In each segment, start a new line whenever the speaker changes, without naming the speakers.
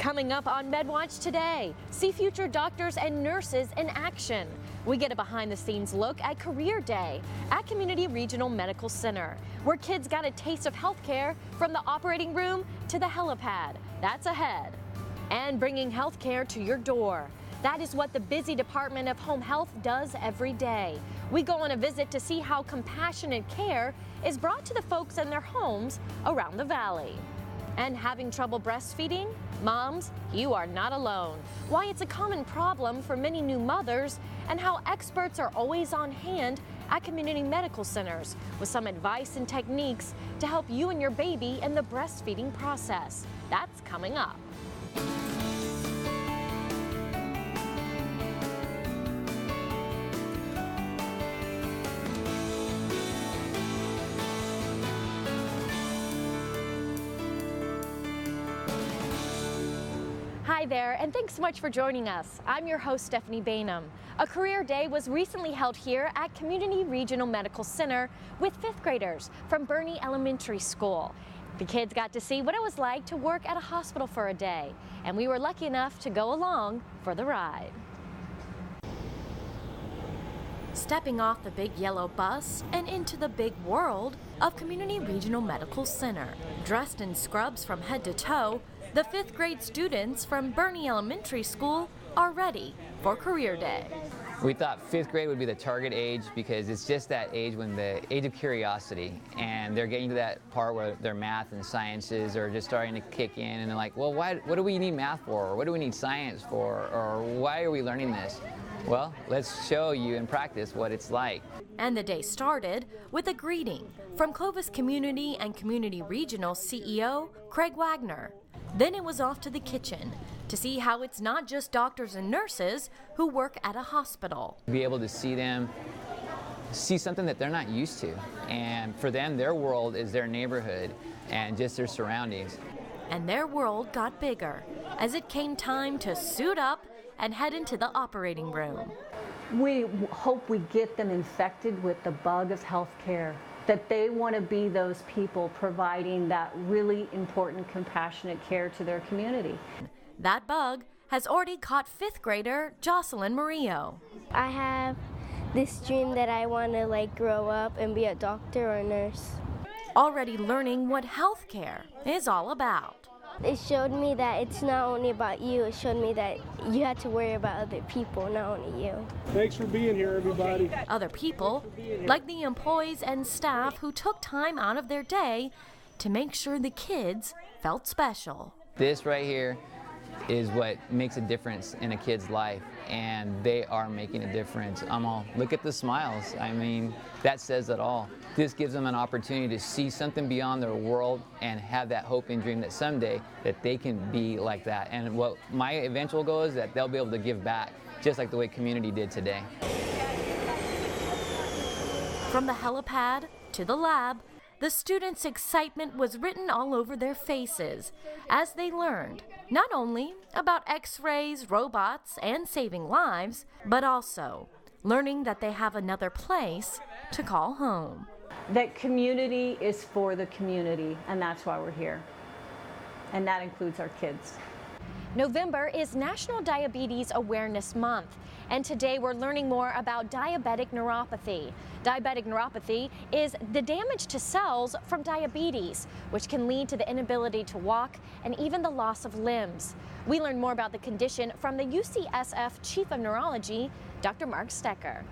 Coming up on MedWatch today, see future doctors and nurses in action. We get a behind-the-scenes look at Career Day at Community Regional Medical Center, where kids got a taste of healthcare from the operating room to the helipad. That's ahead. And bringing healthcare to your door. That is what the busy Department of Home Health does every day. We go on a visit to see how compassionate care is brought to the folks in their homes around the valley. And having trouble breastfeeding? Moms, you are not alone. Why it's a common problem for many new mothers, and how experts are always on hand at community medical centers with some advice and techniques to help you and your baby in the breastfeeding process. That's coming up. Hi there, and thanks so much for joining us. I'm your host, Stephanie Bainham. A Career Day was recently held here at Community Regional Medical Center with 5th graders from Birney Elementary School. The kids got to see what it was like to work at a hospital for a day, and we were lucky enough to go along for the ride. Stepping off the big yellow bus and into the big world of Community Regional Medical Center. Dressed in scrubs from head to toe, the 5th grade students from Birney Elementary School are ready for Career Day.
We thought 5th grade would be the target age because it's just that age when the age of curiosity, and they're getting to that part where their math and sciences are just starting to kick in, and they're like, well, what do we need math for? Or what do we need science for? Or why are we learning this? Well, let's show you in practice what it's like.
And the day started with a greeting from Clovis Community and Community Regional CEO Craig Wagner. Then it was off to the kitchen to see how it's not just doctors and nurses who work at a hospital.
Be able to see them see something that they're not used to. And for them, their world is their neighborhood and just their surroundings.
And their world got bigger as it came time to suit up and head into the operating room.
We hope we get them infected with the bug of healthcare, that they want to be those people providing that really important, compassionate care to their community.
That bug has already caught 5th grader Jocelyn Murillo.
I have this dream that I want to grow up and be a doctor or a nurse.
Already learning what healthcare is all about.
It showed me that it's not only about you, it showed me that you have to worry about other people, not only you.
Thanks for being here, everybody.
Other people, like the employees and staff who took time out of their day to make sure the kids felt special.
This right here is what makes a difference in a kid's life, and they are making a difference. Look at the smiles. I mean, that says it all. This gives them an opportunity to see something beyond their world and have that hope and dream that someday that they can be like that. And what my eventual goal is that they'll be able to give back, just like the way community did today.
From the helipad to the lab, the students' excitement was written all over their faces as they learned not only about X-rays, robots, and saving lives, but also learning that they have another place to call home.
That community is for the community, and that's why we're here. And that includes our kids.
November is National Diabetes Awareness Month, and today we're learning more about diabetic neuropathy. Diabetic neuropathy is the damage to cells from diabetes, which can lead to the inability to walk and even the loss of limbs. We learn more about the condition from the UCSF Chief of Neurology, Dr. Mark Stecker.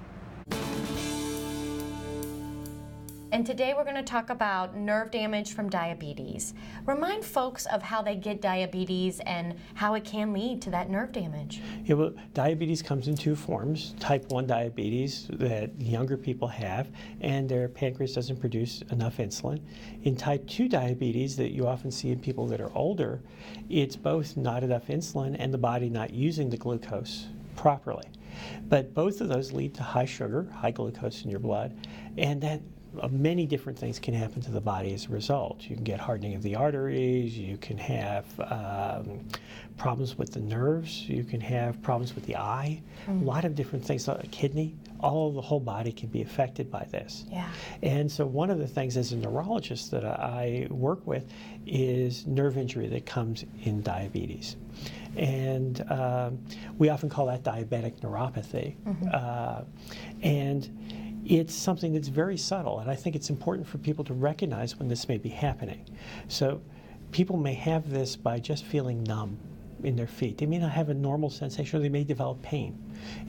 And today we're going to talk about nerve damage from diabetes. Remind folks of how they get diabetes and how it can lead to that nerve damage.
Yeah, well, diabetes comes in two forms. Type 1 diabetes that younger people have, and their pancreas doesn't produce enough insulin. In type 2 diabetes that you often see in people that are older, it's both not enough insulin and the body not using the glucose properly. But both of those lead to high sugar, high glucose in your blood, and that many different things can happen to the body as a result. You can get hardening of the arteries, you can have problems with the nerves, you can have problems with the eye, a lot of different things, kidney, all of the whole body can be affected by this.
Yeah.
And so one of the things as a neurologist that I work with is nerve injury that comes in diabetes. And we often call that diabetic neuropathy. And it's something that's very subtle, and I think it's important for people to recognize when this may be happening. So people may have this by just feeling numb in their feet. They may not have a normal sensation, or they may develop pain.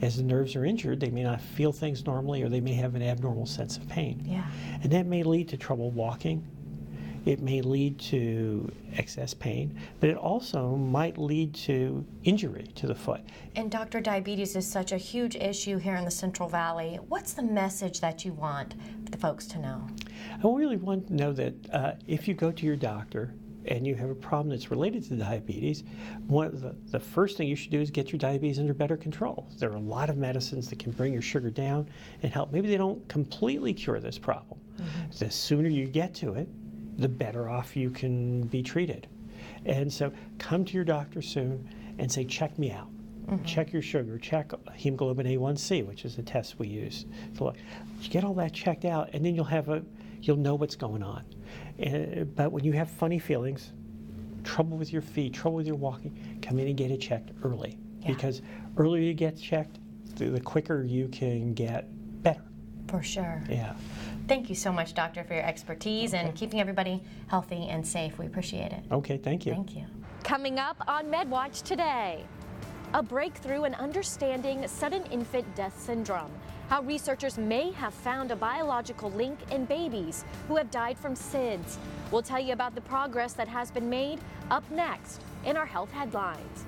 As the nerves are injured, they may not feel things normally, or they may have an abnormal sense of pain.
Yeah.
And that may lead to trouble walking. It may lead to excess pain, but it also might lead to injury to the foot.
And Dr. Diabetes is such a huge issue here in the Central Valley. What's the message that you want the folks to know?
I really want to know that if you go to your doctor and you have a problem that's related to diabetes, the first thing you should do is get your diabetes under better control. There are a lot of medicines that can bring your sugar down and help. Maybe they don't completely cure this problem. The sooner you get to it, the better off you can be treated. And so come to your doctor soon and say, check me out. Check your sugar, check hemoglobin A1C, which is the test we use to look. You get all that checked out, and then you'll know what's going on. But when you have funny feelings, trouble with your feet, trouble with your walking, come in and get it checked early. Because earlier you get checked, the quicker you can get better.
For sure.
Yeah.
Thank you so much, Doctor, for your expertise and keeping everybody healthy and safe. We appreciate it.
Okay, thank you.
Thank you. Coming up on MedWatch today, a breakthrough in understanding sudden infant death syndrome, how researchers may have found a biological link in babies who have died from SIDS. We'll tell you about the progress that has been made up next in our health headlines.